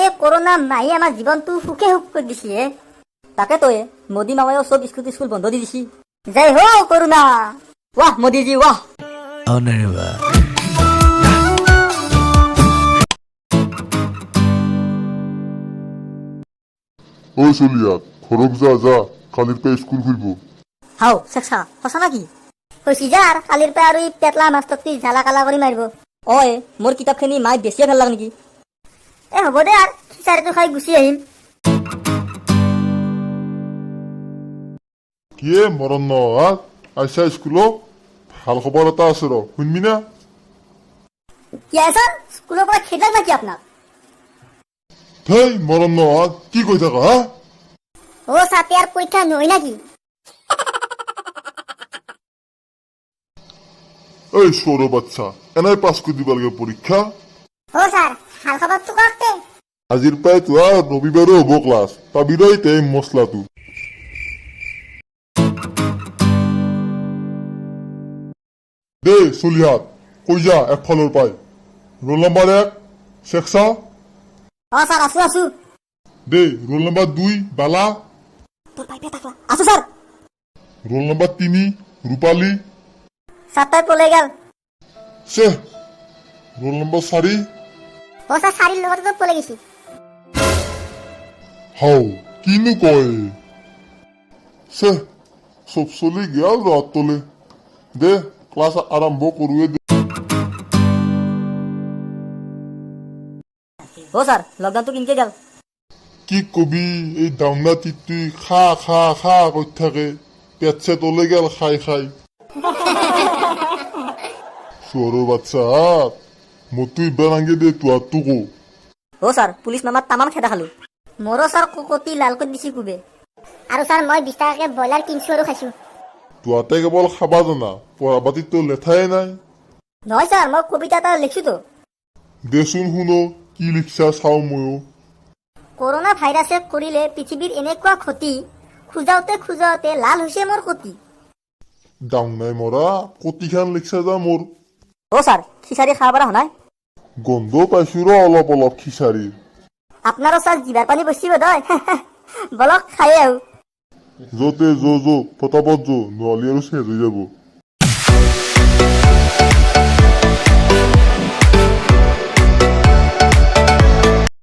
এই কৰোণা মাহি আমাৰ জীৱনটো সুখে সুখ কৰি দিছে। তাকে তই মোদী মামায়েও চব স্কুল বন্ধ দি দিছি। জয় হো কৰোণা, ৱাহ মোদীজী ৱাহ। ঐ চলিয়াক ঘৰক যা কালিৰ পৰা স্কুল খুলিব। হাও চেকচা সঁচা নাকি? কৈছি যাৰ কালিৰ পৰা আৰু ই পেটলা মাষ্টৰটি ঝালা কালা কৰি মাৰিব। অই মোৰ কিতাপখিনি মাই বেছিয়ে ভাল লাগ নেকি? হ'ব দে আৰু খিচাৰিটো খাই গুচি আহিম। কিয়ে মৰণ নহয় আইছা স্কুলত? ভাল খবৰ এটা আছে ৰ, শুনবি না? কি আছে স্কুলৰ পৰা খেদাক নাকি আপোনাক? ধেই মৰণ নহয় কি কৈ থাকা হা? ছাতে আর পরীক্ষা নই নাকি? এই সৌর বাচ্চা এনাই পাস করে দিবা লাগে পরীক্ষা। স্যার হাল খবর তো করতে। আজির পায় তো আর রবিবারও হবো ক্লাস, পাবিরাই তাই মশলাটো। দে চলিহাত কই যা একফালৰ পাই। Roll number 1 শেখসা। স্যাৰ আসু। দে ৰোল নাম্বাৰ 2 বালা। তোৰ পাইপে থাকলা আসু স্যাৰ। ৰোল নাম্বাৰ 3 ৰূপালী। সাতটায় পলে গেল। সে ৰোল নাম্বাৰ 4 স্যার শাড়ির লগতে তো পলে গেছি। হাও কিনো কয় সে সব চলি গেল রাত তলে। দে ক্লাস আরম্ভ করুয়ে দে। স্যার লকডাউন তো কিনকে গেল। কি কবি এই দাউনা টিপটি খা কই থাকে, পেট সে তলে গেল খাই সরো বাচ্চা মতুই বেড়াঙ্গে দে তুয়ার তুকো। স্যার পুলিশ মামার তামাম খেদা খালো। মোৰো স্যাৰ কোকতি লাল কৰে দিছি কুবে। আৰু স্যাৰ মই 20 টাকাকে ব্ৰইলাৰ কিনছো আৰু খাইছো। তুয়াতে কেবল খাবা জানা, পড়া বাতিত তো লেঠাই নাই। নহয় স্যার মই কবিতা এটা লিখছো তো। দেচোন শুনো কি লিখছা চাও ময়ো। করোনা ভাইরাসে করিলে পৃথিবীর এনেকুৱা ক্ষতি, খুজাওতে লাল হৈছে মোৰ কতি। দাউনাই মরা কতিখান লিখছা যা মোর। স্যার খিচারি খাওয়া পারা হনাই। গন্ধ পাইছো র অলপ খিচারির। আপনারও স্যার জিবার পানি বসিব দয়। বলক খাই আহো। যতে যো ফটাফট যো, নহলে আৰু শেষ হৈ যাব।